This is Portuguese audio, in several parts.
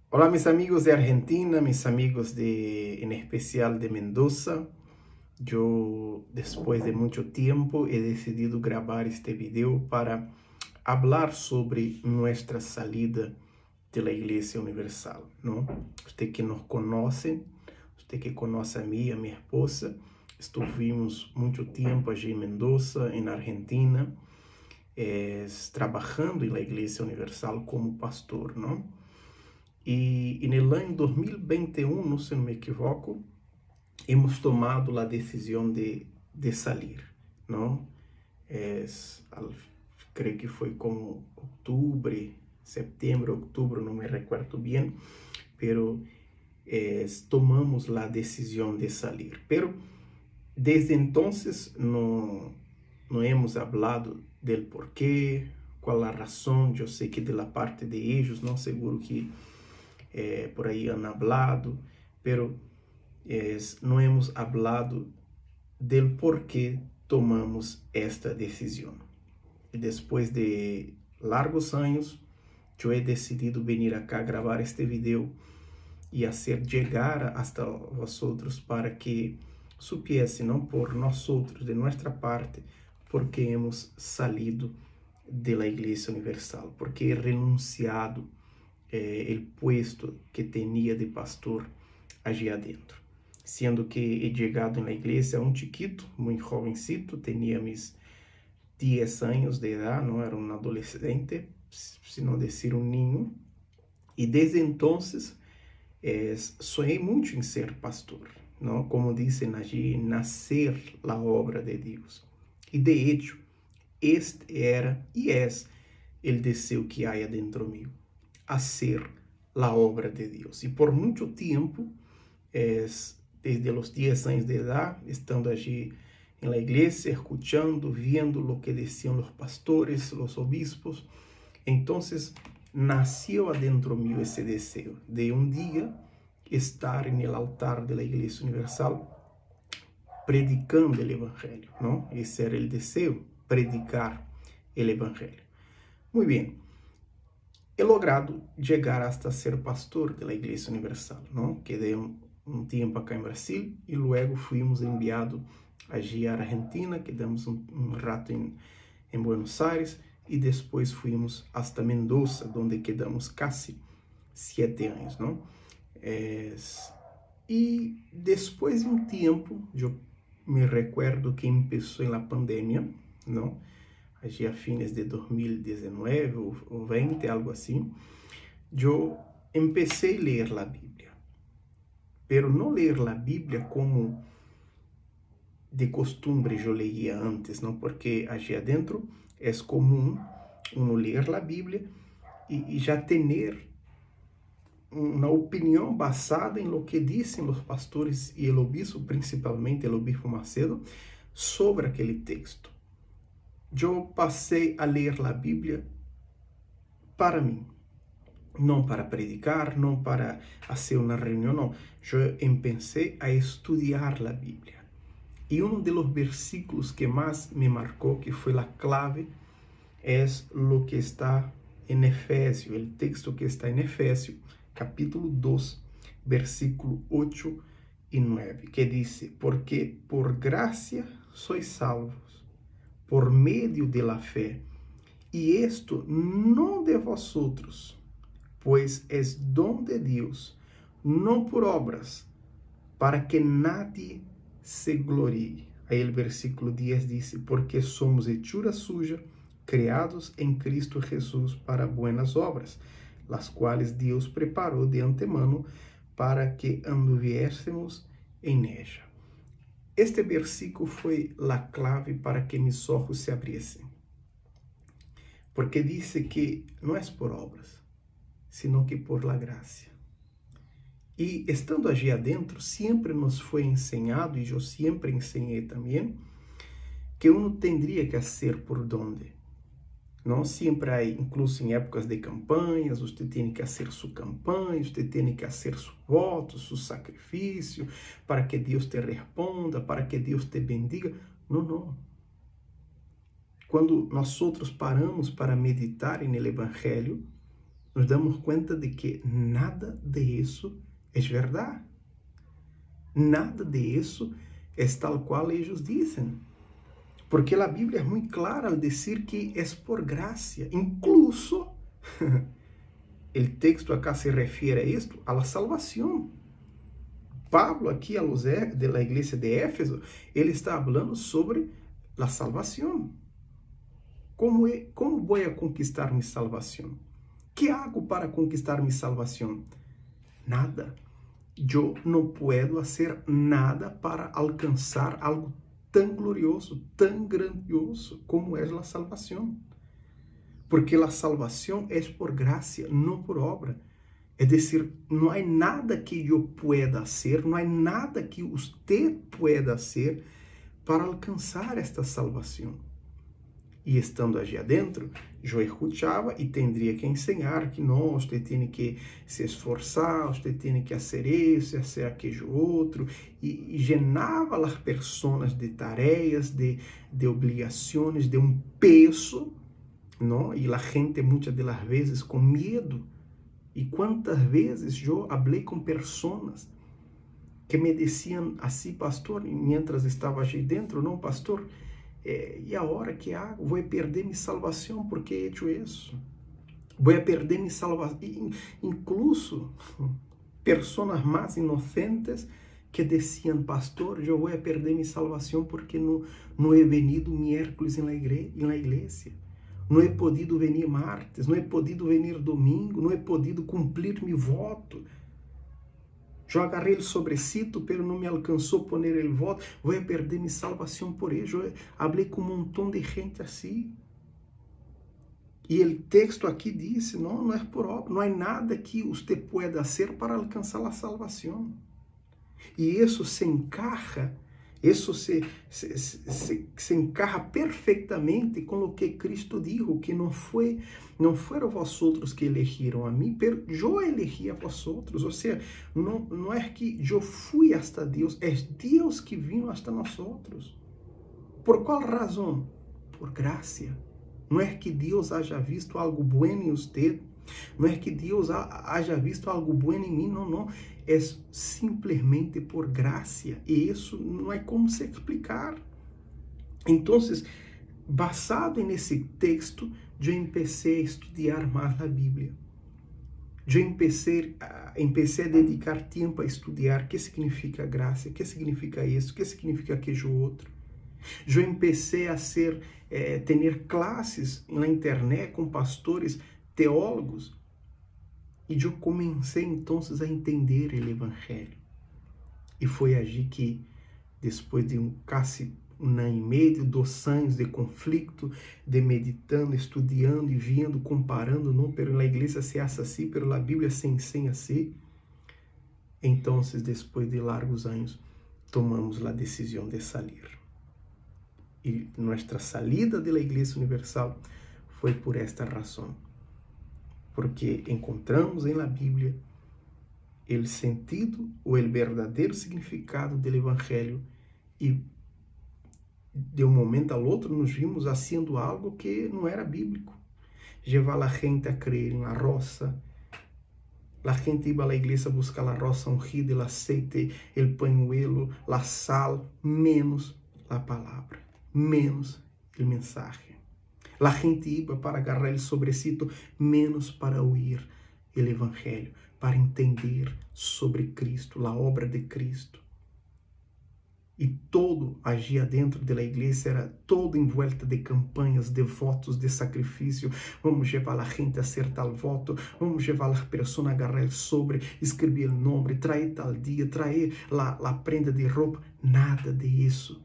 Hola mis amigos de Argentina, mis amigos en especial de Mendoza. Yo después de mucho tiempo he decidido grabar este video para hablar sobre nuestra salida de la Iglesia Universal, ¿no? Usted que nos conoce, usted que conoce a mí y a mi esposa, estuvimos mucho tiempo allí en Mendoza, en Argentina, trabajando en la Iglesia Universal como pastor, ¿no? E no ano 2021, se não me equivoco, hemos tomado a decisão de sair, não? Creio que foi como outubro, setembro, outubro, não me recuerdo bem, pero tomamos a decisão de sair. Pero desde entonces não hemos hablado del porquê, qual a razão. Eu sei que de la parte de ellos, não seguro que por aí han hablado, pero não hemos hablado del por qué tomamos esta decisão. E depois de largos anos, eu he decidido venir acá gravar este video e hacer llegar hasta vosotros para que supiesen, não por nosotros, de nuestra parte, porque hemos salido de la Iglesia Universal, porque he renunciado el puesto que tenía de pastor allí adentro. Siendo que he llegado en la iglesia un chiquito, muy jovencito, tenía mis 10 años de edad, no era un adolescente, sino decir un niño. Y desde entonces soñé mucho en ser pastor, ¿no? Como dicen allí, nacer la obra de Dios. Y de hecho, este era y es el deseo que hay adentro mío. Hacer la obra de Dios. Y por mucho tiempo, desde los 10 años de edad, estando allí en la iglesia, escuchando, viendo lo que decían los pastores, los obispos, entonces nació adentro mío ese deseo de un día estar en el altar de la Iglesia Universal predicando el Evangelio, ¿no? Ese era el deseo, predicar el Evangelio. Muy bien. He logrado chegar hasta ser pastor da Igreja Universal, não? Quedei um tempo acá em Brasil e logo fomos enviados allí à Argentina, quedamos um rato em Buenos Aires e depois fomos hasta Mendoza, onde quedamos quase 7 anos, não? E depois de um tempo, eu me recuerdo que começou na pandemia, não? Allí a fines de 2019 ou 20, algo assim, eu empecé a ler a Bíblia. Pero não ler a Bíblia como de costumbre eu leía antes, não? Porque allí adentro é comum uno ler a Bíblia e já ter uma opinião basada em lo que dizem os pastores e o obispo, principalmente o obispo Macedo, sobre aquele texto. Eu passei a ler a Bíblia para mim, não para predicar, não para fazer uma reunião, não. Eu empecé a estudar a Bíblia. E um dos versículos que mais me marcou, que foi a clave, é o que está em Efésios, o texto que está em Efésios, capítulo 2, versículo 8 e 9, que diz: porque por graça sois salvos, por medio de la fe, y esto no de vosotros, pues es don de Dios, no por obras, para que nadie se gloríe. Aí o versículo 10 diz: porque somos hechura suya, criados em Cristo Jesús para buenas obras, las cuales Dios preparó de antemano para que anduviésemos en ella. Este versículo foi a clave para que mis ojos se abriesen. Porque dice que não é por obras, sino que por la gracia. E estando allí adentro, sempre nos foi ensinado, e eu sempre ensinei também, que uno tendria que hacer por donde. Não sempre há, incluso em épocas de campanhas, você tem que fazer sua campanha, você tem que fazer seu voto, seu sacrifício, para que Deus te responda, para que Deus te bendiga. Não, não. Quando nós outros paramos para meditar no Evangelho, nos damos cuenta de que nada de eso es verdad. Nada de eso es tal cual ellos dicen. Porque la Biblia es muy clara al decir que es por gracia. Incluso el texto acá se refiere a esto, a la salvación. Pablo aquí a los de la iglesia de Éfeso, ele está hablando sobre la salvación. ¿Cómo voy a conquistar mi salvación? ¿Qué hago para conquistar mi salvación? Nada. Yo no puedo hacer nada para alcanzar algo tan glorioso, tan grandioso como es la salvación. Porque la salvación es por gracia, no por obra. Es decir, no hay nada que yo pueda hacer, no hay nada que usted pueda hacer para alcançar esta salvação. E estando allí adentro, eu escuchava e tendria que ensinar que não, você tem que se esforçar, você tem que fazer isso, fazer aquele outro, e llenava as pessoas de tarefas, de obrigações, de um peso, não? E a gente muitas das vezes com medo. E quantas vezes eu falei com pessoas que me diziam assim, pastor, mientras estava allí dentro, não, pastor, e agora que hago? Vou perder minha salvação porque he hecho isso. Vou perder minha salvação. Incluso pessoas mais inocentes que diziam, pastor, eu vou perder minha salvação porque não he venido miércoles na igreja. Não he podido venir martes, não he podido venir domingo, não he podido cumprir meu voto. Eu agarrei o sobrecito, pero não me alcançou poner o voto. Vou perder minha salvação por isso. Eu falei com um montão de gente assim. E o texto aqui disse, não é por obra, não há nada que você pueda fazer para alcançar a salvação. E isso se encaja, isso se encaja perfeitamente com o que Cristo dijo, que não foram vosotros que elegiram a mim, pero eu elegi a vosotros. Ou seja, não é que eu fui hasta Deus, é Deus que vino hasta nós. ¿Por qual razão? Por graça. Não é que Deus haja visto algo bueno em você, não é que Deus haja visto algo bueno em mim, não. É simplesmente por graça. E isso não é como se explicar. Então, basado nesse texto, eu comecei a estudar mais a Bíblia. Eu comecei a dedicar tempo a estudar o que significa graça, o que significa isso, o que significa aquele outro. Eu comecei a ter classes na internet com pastores teólogos. E eu comecei então a entender o Evangelho. E foi allí que, depois de quase um ano e meio, 2 anos de conflito, de meditando, estudando e vendo, comparando, não, pero na igreja se hace assim, pero na Bíblia se ensina assim. Então, depois de largos anos, tomamos a decisão de sair. E nossa salida da Igreja Universal foi por esta razão. Porque encontramos na Bíblia o sentido ou o verdadeiro significado do Evangelho e de um momento ao outro nos vimos fazendo algo que não era bíblico. Levar a gente a crer na roça. A gente ia à igreja buscar a roça ungida, o aceite, o pañuelo, a sal, menos a palavra, menos o mensagem. A gente ia para agarrar o sobrecito, menos para ouvir o Evangelho, para entender sobre Cristo, a obra de Cristo. E todo allí dentro da igreja era todo envuelto de campanhas, de votos, de sacrifício. Vamos levar a gente a ser tal voto, vamos levar a pessoa a agarrar o sobre, escrever o nome, trazer tal dia, trazer a prenda de roupa. Nada de isso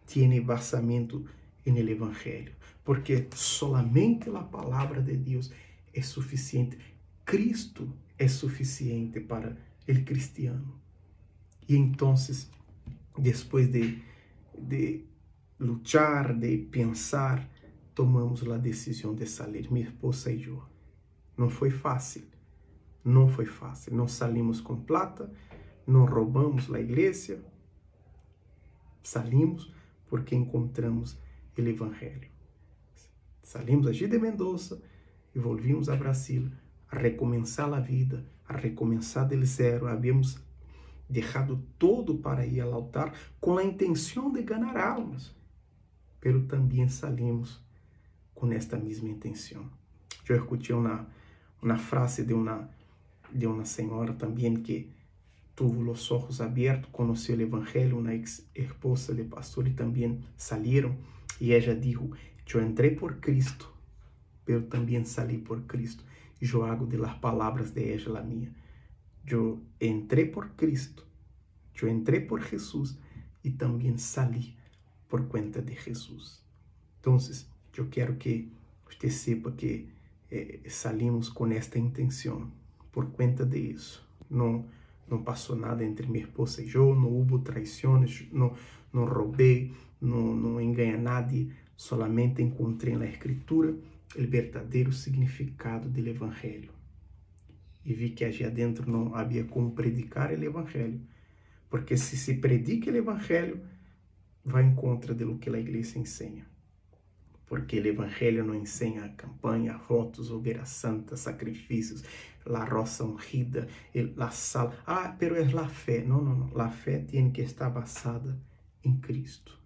tem basamento no Evangelho, porque solamente a palavra de Deus é suficiente. Cristo é suficiente para o cristiano. E então, depois de lutar, de pensar, tomamos a decisão de sair, minha esposa e eu. Não foi fácil, não foi fácil. Não salimos com plata, não roubamos a igreja, salimos porque encontramos o Evangelho. Salimos allí de Mendoza e volvimos a Brasil a recomeçar a vida, a recomeçar do zero. Havíamos deixado todo para ir ao altar com a intenção de ganhar almas, pero também salimos com esta mesma intenção. Eu escutei uma frase de uma senhora também que tuvo os ojos abertos, conheceu o Evangelho, uma ex-esposa de pastor, e também saíram, e ela disse: eu entrei por Cristo, pero também salí por Cristo. Eu hago de las palavras de ella la minha. Eu entrei por Cristo, eu entrei por Jesus, e também salí por conta de Jesus. Então, eu quero que você sepa que salimos com esta intenção, por conta de isso. Não passou nada entre minha esposa e eu, não houve traições, não roubei, não enganei nadie, solamente encontrei na Escritura o verdadeiro significado do Evangelho. E vi que allí adentro não havia como predicar o Evangelho, porque se predica o Evangelho, vai em contra de lo que a igreja ensina. Porque o Evangelho não ensina campanha, votos, hogueira santa, sacrifícios, la rosa ungida, la sal. Pero é la fé. Não. La fé tem que estar basada em Cristo.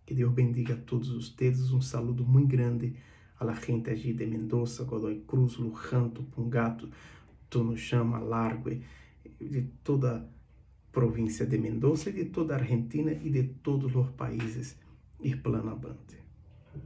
Que Deus bendiga a todos ustedes. Um saludo muito grande a la gente allí de Mendoza, Godoy Cruz, Luján, Tupungato, Tonochama, Largue, de toda a província de Mendoza e de toda a Argentina e de todos os países hispanohablantes.